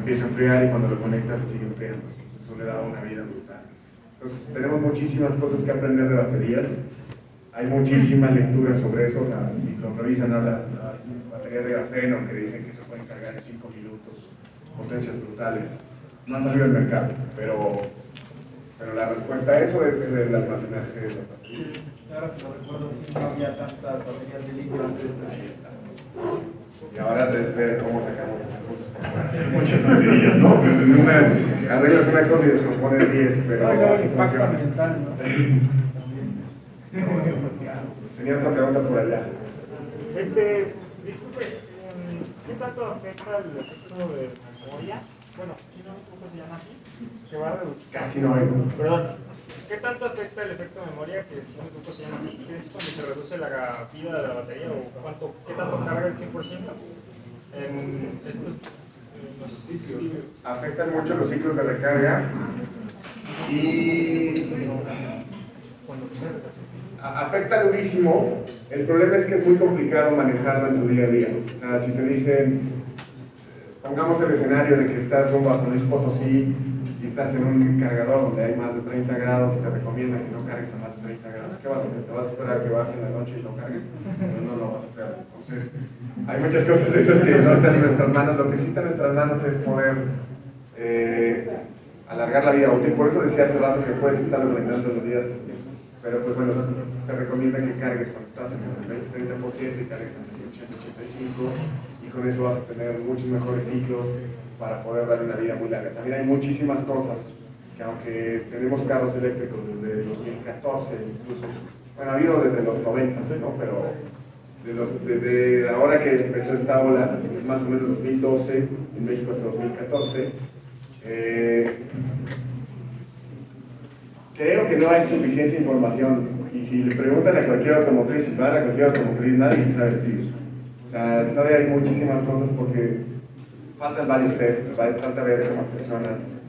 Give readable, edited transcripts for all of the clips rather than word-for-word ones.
empieza a enfriar y cuando lo conectas se sigue enfriando. Eso le da una vida brutal. Entonces tenemos muchísimas cosas que aprender de baterías. Hay muchísima lectura sobre eso, o sea, si lo revisan ahora, las baterías de grafeno que dicen que se pueden cargar en 5 minutos, potencias brutales, no han salido al mercado, pero la respuesta a eso es el almacenaje de las baterías. Ahora que lo recuerdo, sí, no había tantas baterías de litio antes. Ahí está. Y ahora desde cómo sacamos cosas para hacer muchas baterías, ¿no? Arreglas una cosa y descompones 10, pero el impacto ambiental, ¿no? Tenía otra pregunta por allá. Disculpe, ¿qué tanto afecta el efecto de memoria? Bueno, si no me equivoco se llama así, que va a reducir. Casi no oigo. Perdón. ¿Qué tanto afecta el efecto de memoria, que si no me equivoco se llama así, que es cuando se reduce la vida de la batería o qué tanto carga el 100% en estos los ciclos? Afectan mucho los ciclos de recarga y afecta durísimo. El problema es que es muy complicado manejarlo en tu día a día. O sea, si te dicen, pongamos el escenario de que estás rumbo a San Luis Potosí y estás en un cargador donde hay más de 30 grados y te recomiendan que no cargues a más de 30 grados, ¿qué vas a hacer? ¿Te vas a esperar a que baje en la noche y lo cargues? No lo vas a hacer. Entonces, hay muchas cosas de esas que no están en nuestras manos. Lo que sí está en nuestras manos es poder alargar la vida útil. Por eso decía hace rato que puedes estar aumentando los días, pero pues bueno, se recomienda que cargues cuando estás entre el 20-30% y cargues entre el 80-85%, y con eso vas a tener muchos mejores ciclos para poder darle una vida muy larga. También hay muchísimas cosas que, aunque tenemos carros eléctricos desde 2014 incluso, bueno, ha habido desde los 90, ¿no? Pero desde ahora que empezó esta ola, más o menos 2012, en México hasta 2014, creo que no hay suficiente información, y si le preguntan a cualquier automotriz, si van a cualquier automotriz, nadie sabe decir. O sea, todavía hay muchísimas cosas porque faltan varios tests, falta ver cómo funcionan.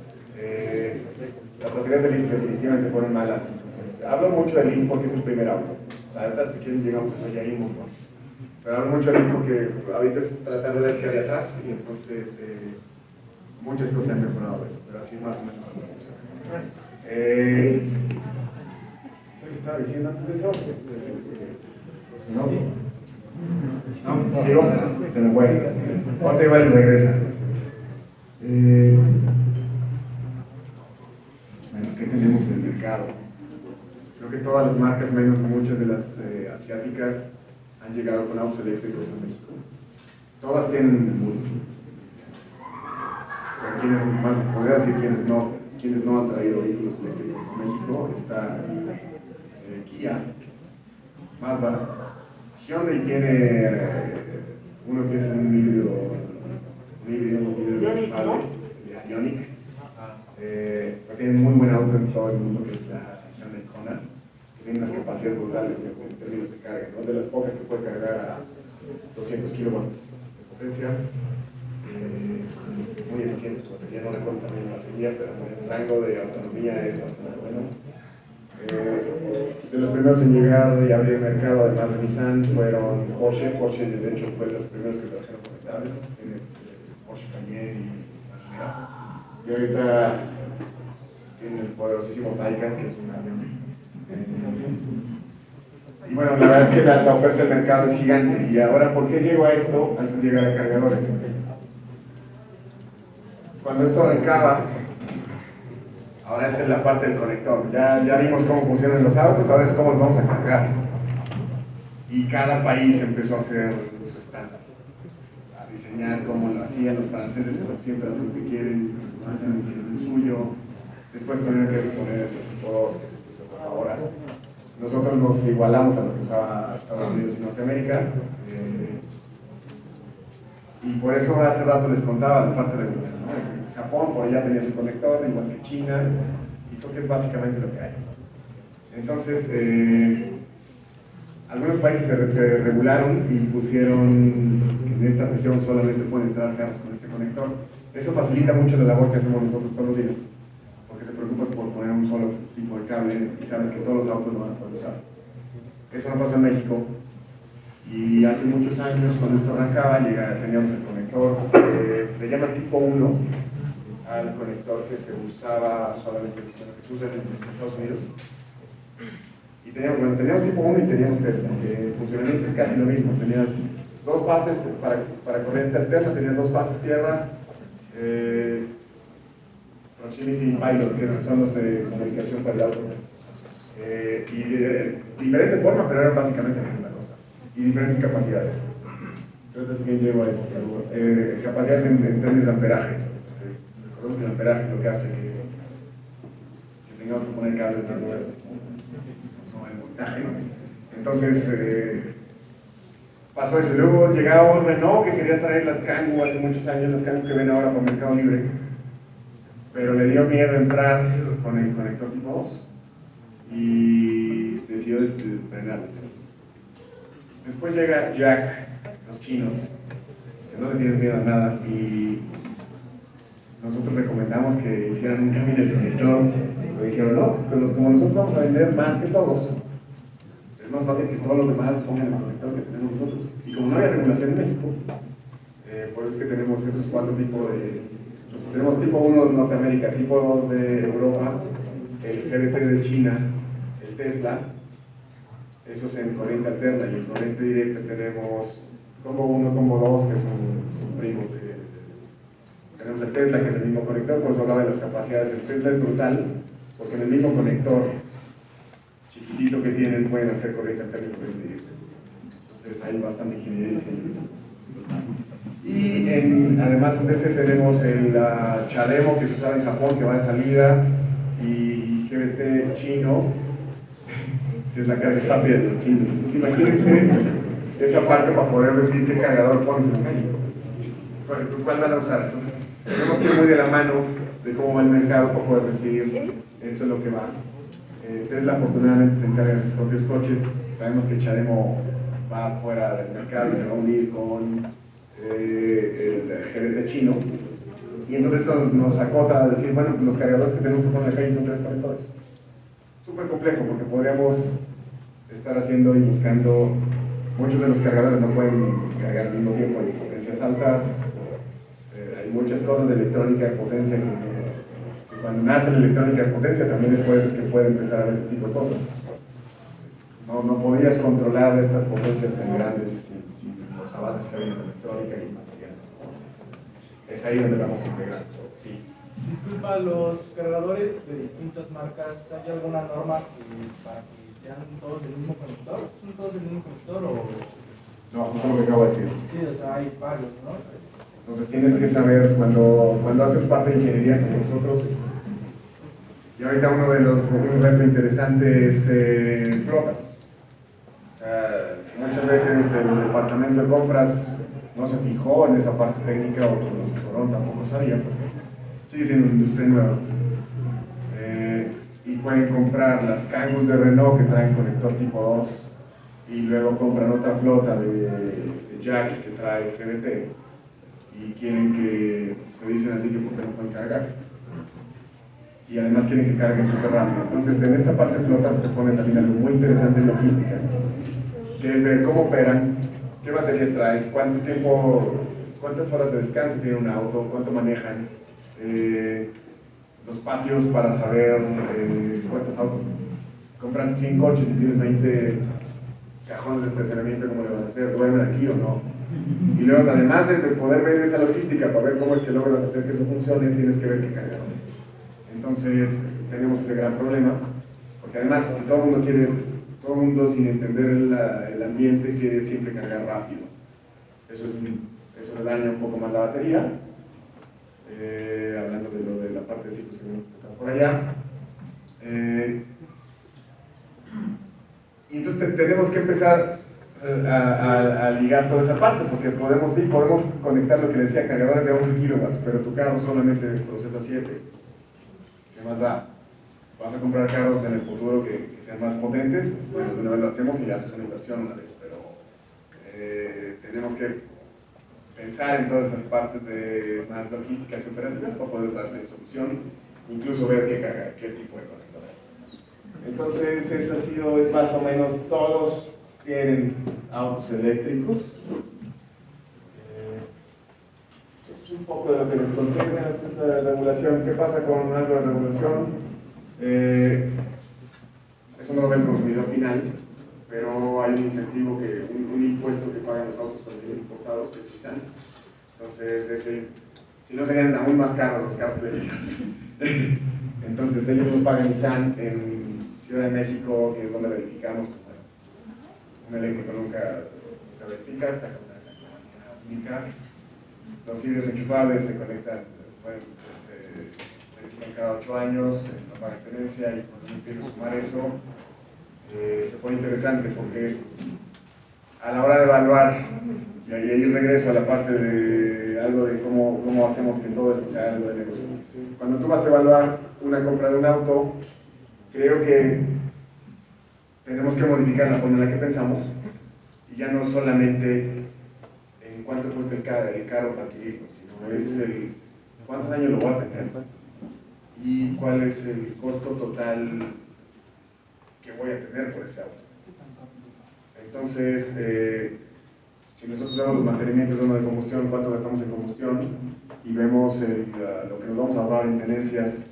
Las baterías de litio definitivamente fueron malas. Entonces, hablo mucho del litio porque es el primer auto. O sea, ahorita si quieren llegamos a eso, ya hay un montón. Pero hablo mucho del litio porque ahorita es tratar de ver qué hay atrás, y entonces muchas cosas han mejorado eso, pero así es más o menos cómo funciona. ¿Qué estaba diciendo antes de eso? ¿No? ¿No? ¿Sigo? Se me fue. Ahorita igual y regresa. Bueno, ¿qué tenemos en el mercado? Creo que todas las marcas, menos muchas de las asiáticas, han llegado con autos eléctricos a México. Todas tienen múltiplo. Pero quienes, más, podría decir quienes no han traído vehículos eléctricos a México, está Kia, Mazda, Hyundai tiene uno que es un híbrido estable, Ioniq. Tiene un muy buen auto en todo el mundo, que es la Hyundai Kona, que tiene unas capacidades brutales en términos de carga, ¿no? De las pocas que puede cargar a 200 kilowatts de potencia. Muy eficiente su batería, no recuerdo también la batería, pero el rango de autonomía es bastante bueno. De los primeros en llegar y abrir el mercado, además de Nissan, fueron Porsche. Porsche, de hecho, fue de los primeros que trajeron conectables. Tiene Porsche Cayenne y Panamera. Y ahorita tiene el poderosísimo Taycan, que es un avión. Y bueno, la verdad es que la oferta del mercado es gigante. Y ahora, ¿por qué llego a esto antes de llegar a cargadores? Cuando esto arrancaba, ahora esa es la parte del conector. Ya vimos cómo funcionan los autos, ahora es cómo los vamos a cargar. Y cada país empezó a hacer su estándar, a diseñar como lo hacían los franceses, siempre hacen lo que quieren, hacen el suyo. Después tuvieron que poner el tipo 2 que se puso ahora. Nosotros nos igualamos a lo que usaba Estados Unidos y Norteamérica. Y por eso hace rato les contaba la parte de evolución, ¿no? Japón por allá tenía su conector, igual que China, y creo que es básicamente lo que hay. Entonces, algunos países se regularon y pusieron que en esta región solamente pueden entrar carros con este conector. Eso facilita mucho la labor que hacemos nosotros todos los días, porque te preocupas por poner un solo tipo de cable y sabes que todos los autos lo van a poder usar. Eso no pasó en México. Y hace muchos años, cuando esto arrancaba, teníamos el conector, le llaman tipo 1, al conector que se usaba solamente, bueno, que se usa en Estados Unidos. Y teníamos tipo 1 y teníamos Tesla, que el funcionamiento es casi lo mismo. Tenías dos fases para corriente alterna, tenías dos fases tierra, Proximity y Pilot, que esos son los de comunicación para el auto. Y de diferente forma, pero eran básicamente la misma cosa. Y diferentes capacidades. Entonces, si bien llego a eso, capacidades en términos de amperaje. Recordemos que el amperaje es lo que hace que tengamos que poner cables más gruesos, como el voltaje. Entonces, pasó eso. Luego llegaba un Renault que quería traer las Kangoo hace muchos años, las Kangoo que ven ahora por Mercado Libre, pero le dio miedo entrar con el conector tipo 2 y decidió frenarlo. Después llega Jack, los chinos, que no le tienen miedo a nada, y nosotros recomendamos que hicieran un cambio en el conector. Pero dijeron, no, como nosotros vamos a vender más que todos, es más fácil que todos los demás pongan el conector que tenemos nosotros. Y como no hay regulación en México, por eso es que tenemos esos 4 tipos de... Pues tenemos tipo 1 de Norteamérica, tipo 2 de Europa, el GBT de China, el Tesla, esos en corriente alterna, y en corriente directa tenemos combo 1, combo 2, que son primos tenemos el Tesla, que es el mismo conector, por eso hablaba de las capacidades. El Tesla es brutal, porque en el mismo conector chiquitito que tienen pueden hacer corriente alterna y corriente directa. Entonces hay bastante ingeniería y esas cosas. Y además de ese tenemos el CHAdeMO, que se usaba en Japón, que va de salida, y GBT chino, que es la carga rápida de los chinos. Entonces imagínense esa parte para poder decir qué cargador pones en la calle. ¿Cuál van a usar? Entonces, tenemos que ir muy de la mano de cómo va el mercado para poder decir esto es lo que va. Tesla afortunadamente se encarga de sus propios coches. Sabemos que CHAdeMO va fuera del mercado y se va a unir con el GBT chino. Y entonces eso nos acota a decir, bueno, los cargadores que tenemos que poner en la calle son 3 conectores. Súper complejo porque podríamos estar haciendo y buscando. Muchos de los cargadores no pueden cargar al mismo tiempo en potencias altas. Hay muchas cosas de electrónica de potencia que cuando nace la electrónica de potencia también es por eso que puede empezar a ver este tipo de cosas. No podrías controlar estas potencias tan grandes sin los avances que hay en la electrónica y materiales. Es ahí donde vamos a integrar todo. Sí. Disculpa, los cargadores de distintas marcas, ¿hay alguna norma para que sean todos del mismo conector? ¿Son todos del mismo conector o...? No, justo lo que acabo de decir. Sí, o sea, hay varios, ¿no? Entonces tienes que saber, cuando haces parte de ingeniería con nosotros, y ahorita un reto interesante es flotas. O sea, muchas veces el departamento de compras no se fijó en esa parte técnica o quien nos asesoró tampoco sabía, porque sigue siendo una industria nueva. Y pueden comprar las Kangoo de Renault que traen conector tipo 2 y luego compran otra flota de jacks que trae GBT y quieren que te dicen a ti que por qué no pueden cargar y además quieren que carguen súper rápido. Entonces en esta parte de flotas se pone también algo muy interesante en logística, que es ver cómo operan, qué baterías traen, cuánto tiempo, cuántas horas de descanso tiene un auto, cuánto manejan, los patios para saber cuántos autos. Compraste 100 coches y tienes 20 cajones de estacionamiento, ¿cómo le vas a hacer? ¿Duermen aquí o no? Y luego, además de poder ver esa logística para ver cómo es que logras hacer que eso funcione, tienes que ver qué cargar. Entonces, tenemos ese gran problema, porque además, si todo el mundo sin entender el ambiente quiere siempre cargar rápido. Eso le daña un poco más la batería. Hablando de lo de la parte de ciclos que vamos a tocar por allá. Y entonces tenemos que empezar a ligar toda esa parte, porque podemos conectar lo que les decía, cargadores de 11 kilowatts, pero tu carro solamente procesa 7. ¿Qué más da? Vas a comprar carros en el futuro que sean más potentes, bueno, de una vez lo hacemos y haces una inversión una vez, pero tenemos que pensar en todas esas partes de más logísticas y operativas para poder darle solución, incluso ver qué tipo de conector hay. Entonces, es más o menos, todos tienen autos eléctricos. Un poco de lo que les conté, bueno, esta es la regulación. ¿Qué pasa con algo de regulación? Eso no lo ve el consumidor final, pero hay un incentivo, un impuesto que pagan los autos cuando vienen importados, que es el ISAN. Entonces, si no serían aún más caros los carros eléctricos. Entonces, ellos no pagan ISAN en Ciudad de México, que es donde verificamos. Un eléctrico nunca verifica, saca una única. Los híbridos enchufables se conectan, se verifican cada 8 años, no pagan tenencia, y cuando empieza a sumar eso, se pone interesante porque a la hora de evaluar, y ahí regreso a la parte de algo de cómo hacemos que todo esto sea algo de negocio. Cuando tú vas a evaluar una compra de un auto, creo que tenemos que modificar la forma en la que pensamos, y ya no solamente en cuánto cuesta el carro para adquirirlo, sino es cuántos años lo voy a tener y cuál es el costo total que voy a tener por ese auto. Entonces, si nosotros vemos los mantenimientos de uno de combustión, cuánto gastamos en combustión, y vemos lo que nos vamos a ahorrar en tenencias,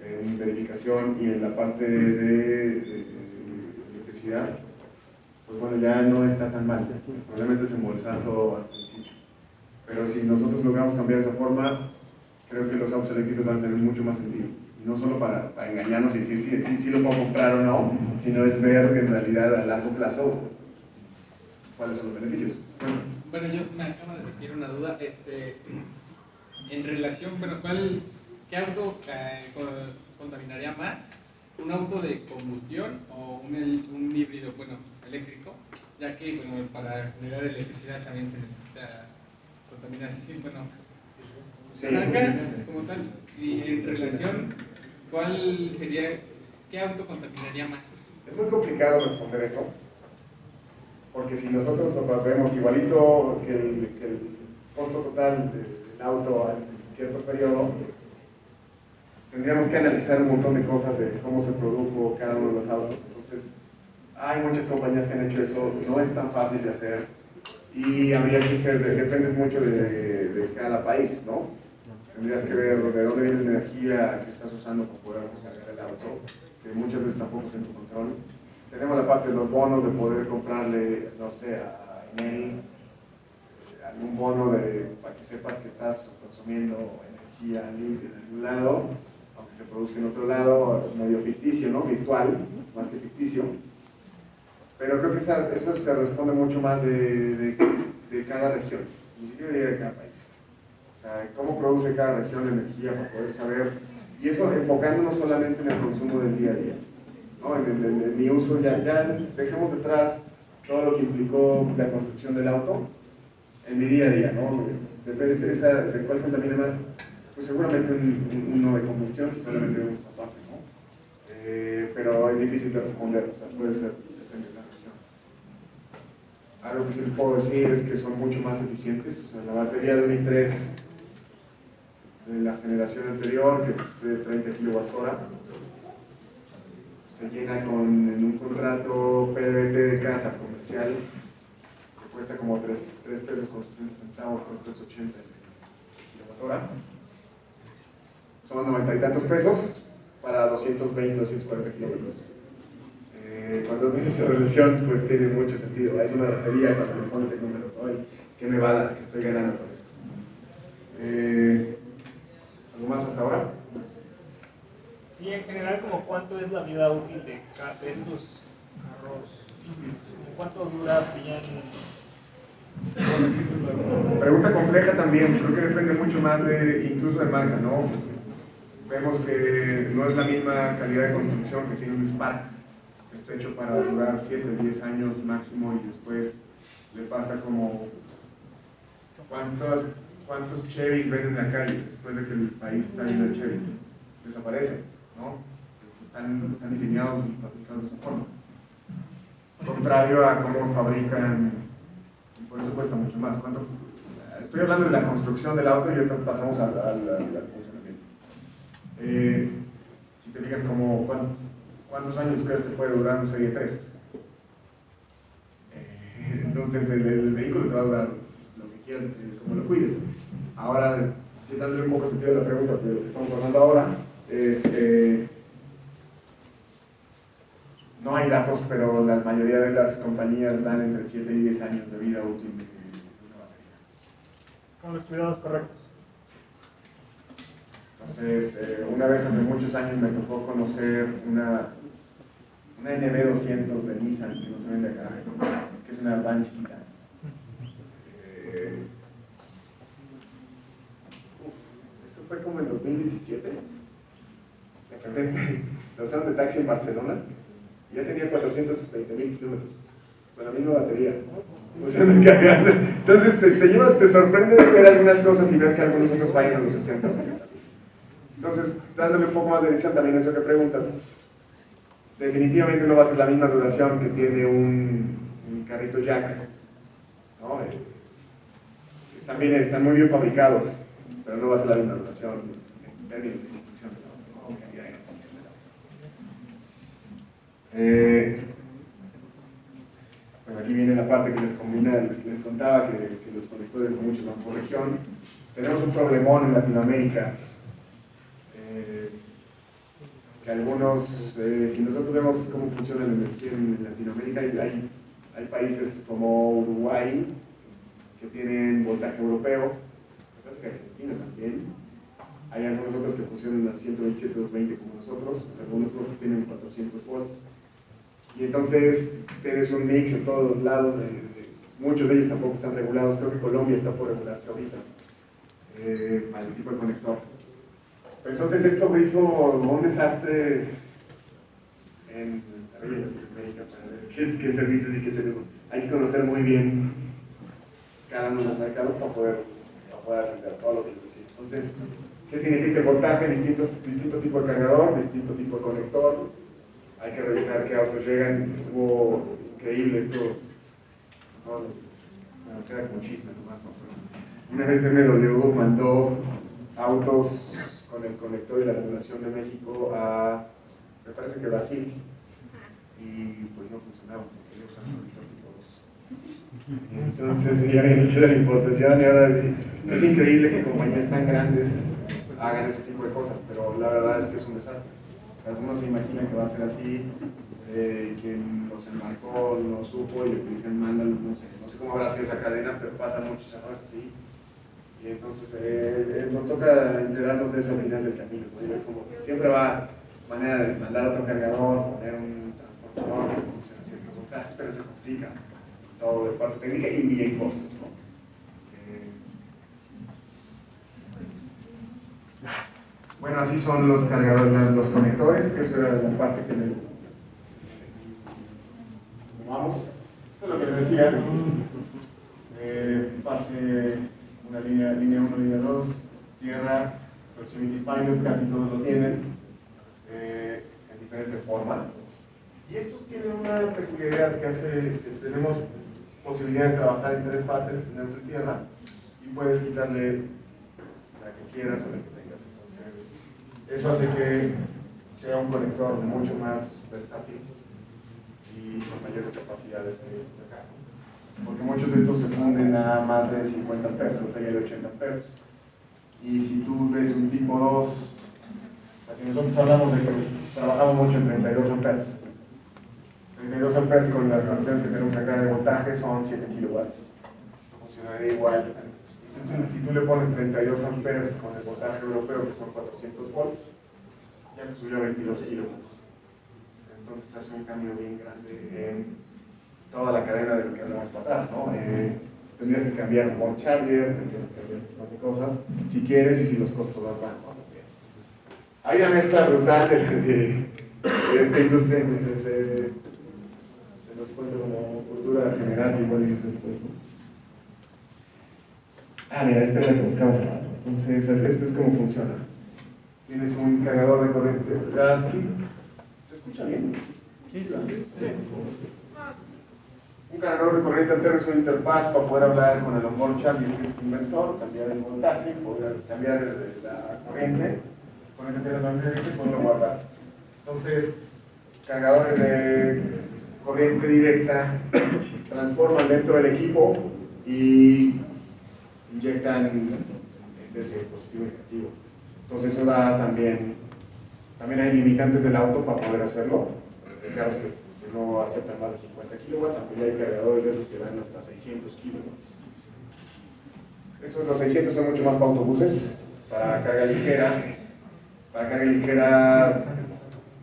en verificación y en la parte de electricidad, pues bueno, ya no está tan mal. El problema es desembolsar todo al principio. Pero si nosotros logramos cambiar esa forma, creo que los autos eléctricos van a tener mucho más sentido. Y no solo para engañarnos y decir si lo puedo comprar o no, sino es ver en realidad a largo plazo cuáles son los beneficios. Bueno, yo me acabo de surgir una duda. En relación, bueno, ¿qué auto contaminaría más? ¿Un auto de combustión o un híbrido, bueno, eléctrico? Ya que, bueno, para generar electricidad también se necesita contaminación, bueno, placas como tal. Y en relación, ¿qué auto contaminaría más? Es muy complicado responder eso, porque si nosotros vemos igualito que el costo total del auto en cierto periodo, tendríamos que analizar un montón de cosas de cómo se produjo cada uno de los autos. Entonces, hay muchas compañías que han hecho eso, no es tan fácil de hacer, y habría que ser, depende mucho de cada país, ¿no? Tendrías que ver de dónde viene la energía que estás usando para poder cargar el auto, que muchas veces tampoco es en tu control. Tenemos la parte de los bonos, de poder comprarle, no sé, a Enel, algún bono para que sepas que estás consumiendo energía limpia en algún lado, aunque se produzca en otro lado, medio ficticio, ¿no? Virtual, más que ficticio. Pero creo que eso se responde mucho más de cada región, ni siquiera de cada país. O sea, cómo produce cada región energía para poder saber, y eso enfocándonos solamente en el consumo del día a día, ¿no? En mi uso, ya dejemos detrás todo lo que implicó la construcción del auto en mi día a día, ¿no? Depende de cuál contamina más, pues seguramente uno de combustión, si solamente vemos esa parte, ¿no? Pero es difícil de responder, o sea, puede ser, depende de la región. Algo que sí les puedo decir es que son mucho más eficientes, o sea, la batería de un i3 de la generación anterior, que es de 30 kWh, se llena en un contrato PVT de casa comercial que cuesta como 3 pesos con 60 centavos, 3 pesos 80 el kWh. Son 90 y tantos pesos para 220, 240 kilómetros. Cuando dices esa relación, pues tiene mucho sentido. Es una batería cuando me pones el número, ¿no? ¿Qué me va a dar? ¿Qué estoy ganando con esto? ¿Algo más hasta ahora? Y en general, ¿como cuánto es la vida útil de estos carros? ¿Cuánto dura bien? Pregunta compleja también, creo que depende mucho más incluso de marca, ¿no? Vemos que no es la misma calidad de construcción que tiene un Spark, que está hecho para durar 7, 10 años máximo, y después le pasa como ¿cuántos Chevys ven en la calle después de que el país está lleno de Chevys? Desaparecen, ¿no? Están diseñados y fabricados de esa forma. Contrario a cómo fabrican, y por eso cuesta mucho más. Estoy hablando de la construcción del auto y ahorita pasamos al funcionamiento. Si te fijas, ¿cuántos años crees que puede durar un Serie 3? Entonces el vehículo te va a durar lo que quieras, cómo lo cuides. Ahora, dándole un poco sentido a la pregunta de lo que estamos hablando ahora, es que no hay datos, pero la mayoría de las compañías dan entre 7 y 10 años de vida útil de una batería. Con los cuidados correctos. Entonces, una vez hace muchos años me tocó conocer una NB200 de Nissan, que no se vende acá, que es una van chiquita. Eso fue como en 2017. La usaron de taxi en Barcelona y ya tenía 420,000 kilómetros con la misma batería. Entonces te sorprende ver algunas cosas y ver que algunos otros fallan a los 60. Entonces, dándole un poco más de dirección también a eso que preguntas, definitivamente no va a ser la misma duración que tiene un carrito jack, ¿no? También están muy bien fabricados, pero no va a ser la misma duración en términos de construcción, ¿no? Calidad de construcción. Bueno, aquí viene la parte que les contaba que los conectores muchos van por región. Tenemos un problemón en Latinoamérica. Que algunos, si nosotros vemos cómo funciona la energía en Latinoamérica, hay países como Uruguay que tienen voltaje europeo, me parece que Argentina también, hay algunos otros que funcionan a 127, 220 como nosotros, pues algunos otros tienen 400 volts, y entonces tienes un mix en todos los lados, muchos de ellos tampoco están regulados, creo que Colombia está por regularse ahorita, para el tipo de conector. Entonces esto hizo un desastre en Latinoamérica para ver qué servicios y qué tenemos. Hay que conocer muy bien cada uno de los mercados para poder atender todo lo que les decía. Entonces, ¿qué significa el voltaje? Distinto tipo de cargador, distinto tipo de conector. Hay que revisar qué autos llegan. Estuvo increíble esto. Bueno, queda como chisme nomás, ¿no? Pero una vez BMW mandó autos con el conector y la regulación de México a, me parece que Brasil, y pues no funcionaba porque ellos usaban conector tipo 2. Entonces ya habían hecho la importación y ahora es increíble que compañías tan grandes hagan ese tipo de cosas, pero la verdad es que es un desastre. Algunos se imaginan que va a ser así, quien los embarcó no supo y le dicen mandan, no sé cómo habrá sido esa cadena, pero pasan muchos errores así. Y entonces nos toca enterarnos de eso al final del camino, ¿no? Y ver cómo siempre va manera de mandar otro cargador, poner un transportador que funciona a cierto voltaje, pero se complica todo de parte técnica y en costos, ¿no? Bueno, así son los cargadores, los conectores, que eso era la parte que vamos. Eso es lo que les decía. Fase una línea 1, línea 2, tierra, Proximity Pilot, casi todos lo tienen, en diferente forma. Y estos tienen una peculiaridad que hace que tenemos posibilidad de trabajar en 3 fases, neutro y tierra, y puedes quitarle la que quieras o la que tengas. Entonces, eso hace que sea un conector mucho más versátil y con mayores capacidades que estos de acá. Porque muchos de estos se funden a más de 50 amperes, o de 80 amperes. Y si tú ves un tipo 2, o sea, si nosotros hablamos de que trabajamos mucho en 32 amperes, 32 amperes con las conexiones que tenemos acá de voltaje son 7 kilowatts. Esto funcionaría igual. Si tú le pones 32 amperes con el voltaje europeo, que son 400 volts, ya te subió a 22 kilowatts. Entonces hace un cambio bien grande en toda la cadena de lo que hablamos para atrás, ¿no? Tendrías que cambiar un board charger, tendrías que cambiar un montón de cosas, si quieres y si los costos más van, ¿no? Entonces, hay una mezcla brutal de esta industria, entonces se nos cuenta como cultura general que igual dices después, ¿no? Mira, esta es la que buscamos hace rato. Entonces, esto es cómo funciona. Tienes un cargador de corriente. ¿Sí? ¿Se escucha bien? Sí, claro. Un cargador de corriente alterna es una interfaz para poder hablar con el onboard charger, que es el inversor, cambiar el voltaje, poder cambiar la corriente, conectar la corriente y poderlo guardar. Entonces, cargadores de corriente directa transforman dentro del equipo y inyectan ese dispositivo negativo. Entonces eso da también hay limitantes del auto para poder hacerlo. Hay carros que no aceptan más de 50 kilowatts, aunque ya hay cargadores de esos que dan hasta 600 kilowatts. Los 600 son mucho más para autobuses, para carga ligera. Para carga ligera,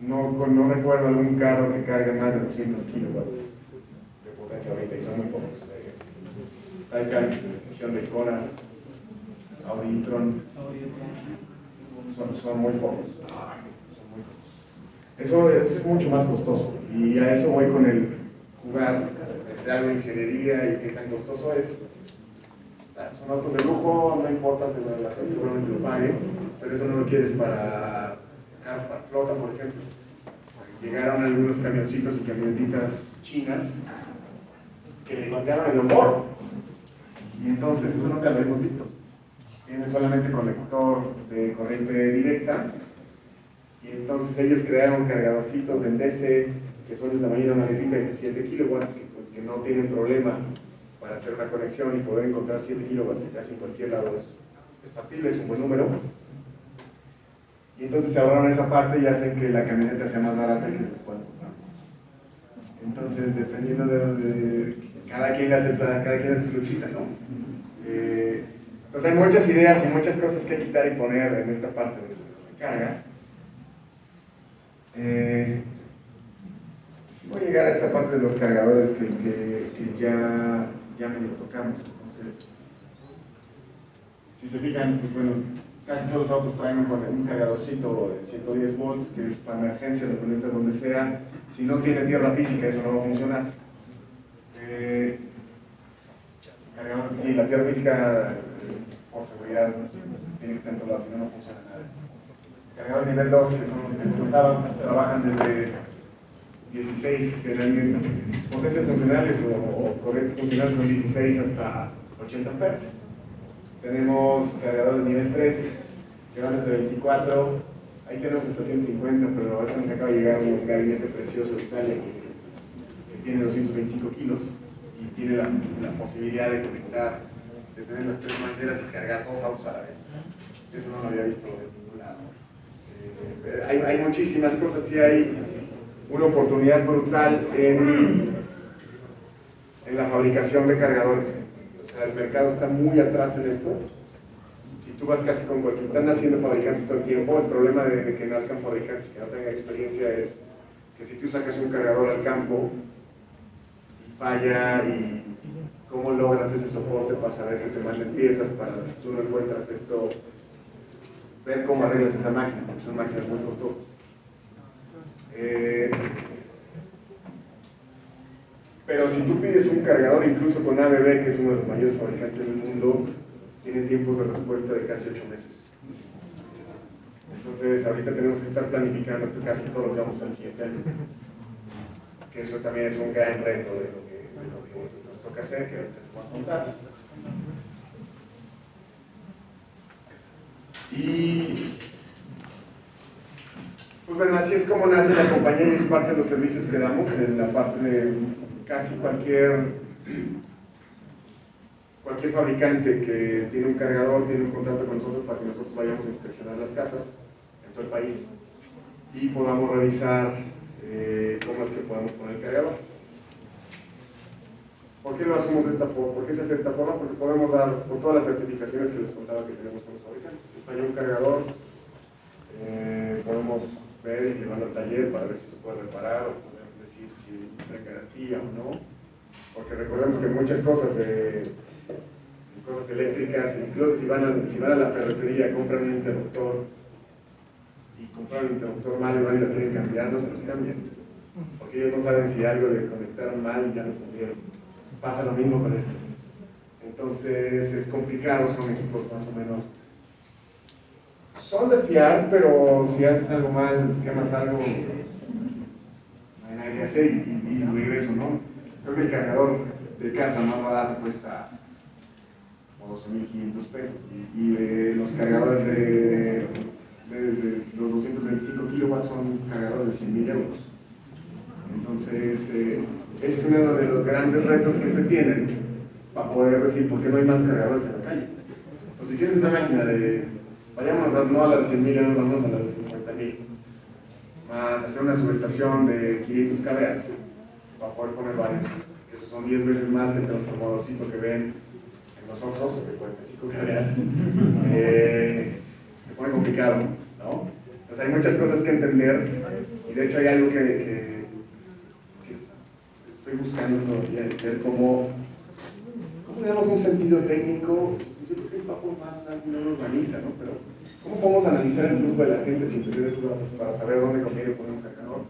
no recuerdo algún carro que cargue más de 200 kilowatts de potencia ahorita, y son muy pocos. Taycan, Hyundai Kona, Audi e-tron, son muy pocos. Eso es mucho más costoso, y a eso voy con el jugar entre algo de ingeniería y qué tan costoso es. Son autos de lujo, no importa, la gente seguramente lo pague, pero eso no lo quieres para carros para flota, por ejemplo. Llegaron algunos camioncitos y camionetitas chinas que le cambiaron el motor, y entonces eso nunca lo hemos visto. Tienen solamente conector de corriente directa, y entonces ellos crearon cargadorcitos en DC que son de tamaño una maletita de 7 kilowatts que no tienen problema para hacer una conexión y poder encontrar 7 kilowatts casi en cualquier lado es factible, es un buen número. Y entonces se ahorraron esa parte y hacen que la camioneta sea más barata que les puedan comprar. Entonces, dependiendo de cada quien hace su luchita, ¿no? Entonces hay muchas ideas y muchas cosas que quitar y poner en esta parte de la carga. Voy a llegar a esta parte de los cargadores que ya medio tocamos. Entonces, si se fijan, pues bueno, casi todos los autos traen un cargadorcito de 110 volts, que es para emergencia, lo conectas donde sea. Si no tiene tierra física, eso no va a funcionar. Sí, la tierra física, por seguridad, tiene que estar en todos lados, si no, no funciona nada de esto. Cargador nivel 2, que son los que les contaba, trabajan desde 16, generalmente. Potencias funcionales o corrientes funcionales son 16 hasta 80 amperes. Tenemos cargadores nivel 3, que van desde 24, ahí tenemos hasta 150, pero ahorita nos acaba de llegar un gabinete precioso de Italia que tiene 225 kilos y tiene la posibilidad de conectar, de tener las tres mangueras y cargar dos autos a la vez. Eso no lo había visto en ningún lado. Hay muchísimas cosas, sí hay una oportunidad brutal en la fabricación de cargadores. O sea, el mercado está muy atrás en esto. Si tú vas casi con cualquier... Están naciendo fabricantes todo el tiempo. El problema de que nazcan fabricantes que no tengan experiencia es que si tú sacas un cargador al campo y falla, y cómo logras ese soporte para saber que te manden piezas para, si tú no encuentras esto, ver cómo arreglas esa máquina, porque son máquinas muy costosas. Pero si tú pides un cargador, incluso con ABB, que es uno de los mayores fabricantes del mundo, tiene tiempos de respuesta de casi 8 meses. Entonces, ahorita tenemos que estar planificando casi todo lo que vamos al siguiente año. Que eso también es un gran reto de lo que nos toca hacer, que ahorita les vamos a contar. Y pues bueno, así es como nace la compañía y es parte de los servicios que damos en la parte de casi cualquier fabricante que tiene un cargador, tiene un contrato con nosotros para que nosotros vayamos a inspeccionar las casas en todo el país y podamos revisar cómo es que podemos poner el cargador. ¿Por qué lo hacemos de esta forma? ¿Por qué se hace de esta forma? Porque podemos dar, por todas las certificaciones que les contaba que tenemos con los fabricantes. Si falla un cargador, podemos ver y llevarlo al taller para ver si se puede reparar o poder decir si trae garantía o no. Porque recordemos que muchas cosas cosas eléctricas, incluso si van a la ferretería, compran un interruptor y compran un interruptor mal y lo quieren cambiar, no se los cambian. Porque ellos no saben si algo le conectaron mal y ya no fundieron. Pasa lo mismo con esto. Entonces es complicado, son equipos más o menos... Son de fiar, pero si haces algo mal, quemas algo, no hay nada que hacer y regreso, ¿no? Creo que el cargador de casa más barato cuesta como 12.500 pesos y los cargadores de los 225 kilowatts son cargadores de 100.000 euros. Entonces, ese es uno de los grandes retos que se tienen para poder decir por qué no hay más cargadores en la calle. Pues si tienes una máquina de, vayámonos no a la de 100.000 euros, vamos a la de 50.000, más hacer una subestación de 500 kVA para poder poner varios, que esos son 10 veces más que el transformadorcito que ven en los Oxxos de 45 kVA. Se pone complicado, ¿no? Entonces hay muchas cosas que entender, y de hecho hay algo que estoy buscando todavía, ver cómo le damos un sentido técnico. Yo creo que es papo más no urbanista, ¿no? Pero ¿cómo podemos analizar el flujo de la gente sin tener esos datos para saber dónde conviene poner un cargador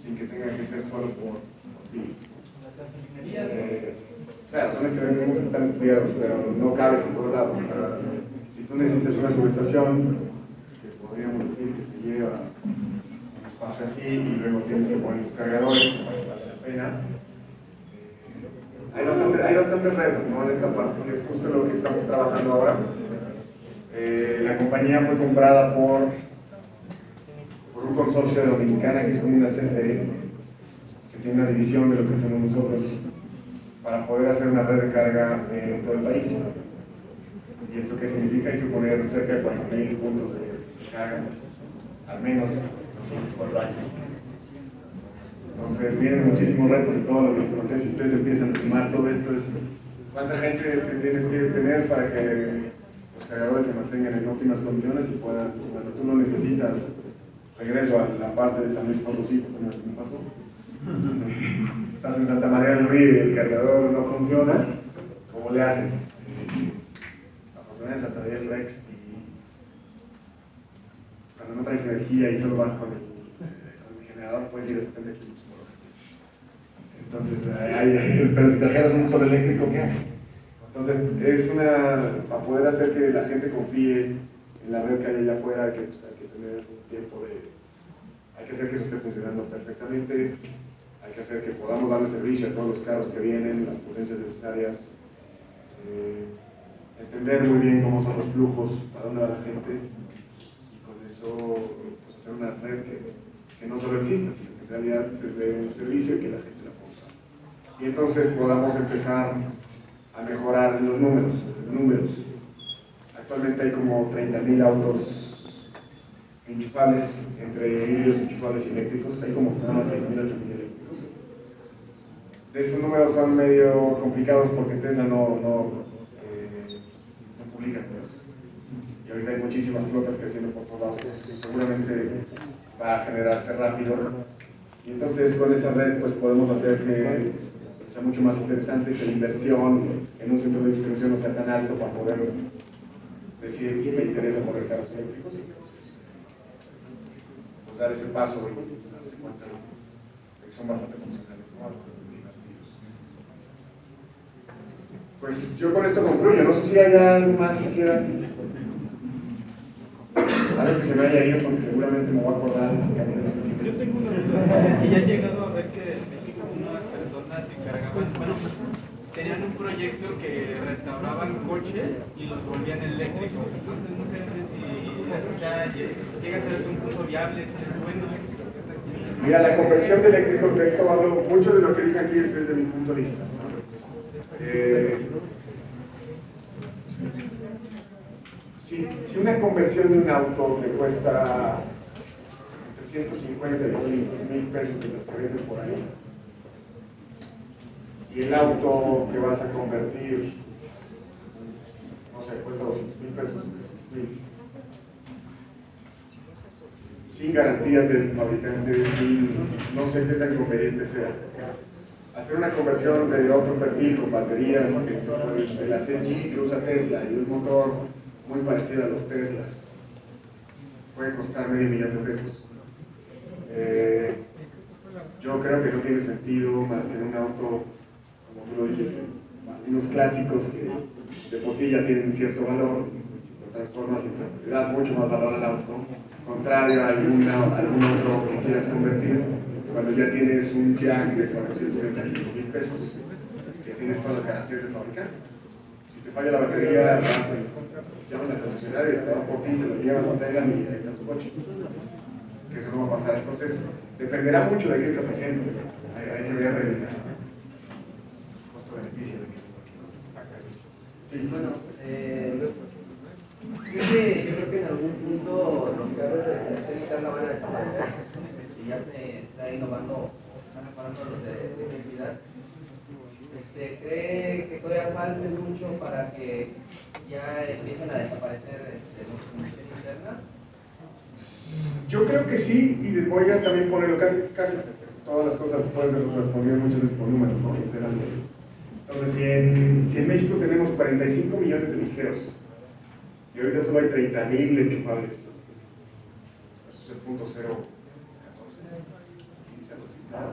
sin que tenga que ser solo por PIN? Claro, son excelentes muchos que están estudiados, pero no cabes en todos lados. Si tú necesitas una subestación, que podríamos decir que se lleva un espacio así y luego tienes que poner los cargadores para que valga la pena, hay bastantes retos, ¿no? En esta parte, que es justo lo que estamos trabajando ahora. La compañía fue comprada por un consorcio de Dominicana, que es como una CFE, que tiene una división de lo que hacemos nosotros, para poder hacer una red de carga en todo el país. ¿Y esto qué significa? Hay que poner cerca de 4.000 puntos de carga, al menos los siguientes 4 años. Entonces vienen muchísimos retos de todo lo que les conté. Si ustedes empiezan a sumar todo esto, es cuánta gente tienes que tener para que los cargadores se mantengan en óptimas condiciones y puedan, cuando tú lo necesitas, regreso a la parte de San Luis Potosí, porque me pasó. Estás en Santa María del Río y el cargador no funciona, ¿cómo le haces? Afortunadamente hasta traía el Rex, y cuando no traes energía y solo vas con el generador, puedes ir a 70 km por hora. Entonces, pero si trajeras un solo eléctrico, ¿qué haces? Entonces, para poder hacer que la gente confíe en la red que hay allá afuera, hay que tener un tiempo hay que hacer que eso esté funcionando perfectamente, hay que hacer que podamos darle servicio a todos los carros que vienen, las potencias necesarias, entender muy bien cómo son los flujos, para dónde va la gente, y con eso pues, hacer una red que no solo exista, sino que en realidad se dé un servicio y que la gente la pueda usar. Y entonces podamos empezar a mejorar los números. Actualmente hay como 30.000 autos enchufables, entre híbridos, enchufables y eléctricos. Hay como 6.000, 8.000 eléctricos. De estos números son medio complicados porque Tesla no publica números. Y ahorita hay muchísimas flotas creciendo por todos lados. Entonces, seguramente va a generarse rápido. Y entonces con esa red pues podemos hacer que sea mucho más interesante, que la inversión en un centro de distribución no sea tan alto para poder decir que me interesa poner carros eléctricos y pues dar ese paso y darse cuenta de que son bastante funcionales, ¿no? Pues yo con esto concluyo, no sé si hay algo más que quieran, algo que se me haya ido porque seguramente me voy a acordar. Yo tengo una duda, si ya he llegado a ver que en México unas personas se encargaban, bueno, tenían un proyecto que restauraban coches y los volvían eléctricos, entonces no sé si eso llega a ser un punto viable, si es bueno. Mira, la conversión de eléctricos, de esto hablo, mucho de lo que dije aquí es desde mi punto de vista, ¿no? Si una conversión de un auto te cuesta entre 150 y 200.000 pesos de las que venden por ahí, y el auto que vas a convertir, no sé, cuesta 200.000 pesos, sin garantías del fabricante, no sé qué tan conveniente sea. Hacer una conversión de otro perfil con baterías, de la CG que usa Tesla y un motor muy parecido a los Teslas, puede costar $500,000 pesos. Yo creo que no tiene sentido más que en un auto, como tú lo dijiste, unos clásicos que de por sí ya tienen cierto valor, lo transformas y le das mucho más valor al auto, contrario a algún otro que quieras convertir. Cuando ya tienes un jack de 435.000 pesos, que tienes todas las garantías del fabricante. Si te falla la batería, llamas al concesionario, te van por ti, te lo llevan, lo traigan y ahí está tu coche. Que eso no va a pasar. Entonces, dependerá mucho de qué estás haciendo. Hay que ver el costo-beneficio de qué se va a quitar. Sí, bueno, Sí, yo creo que en algún punto los carros de ventilación interna van a desaparecer. Si ya se está innovando o se están mejorando los de electricidad. ¿Cree que todavía falte mucho para que ya empiecen a desaparecer los de combustión interna? Yo creo que sí, y voy a también ponerlo casi todas las cosas pueden ser respondidas muchas veces por números, ¿no? Entonces, si en México tenemos 45 millones de ligeros y ahorita solo hay 30,000 enchufables, eso es el punto cero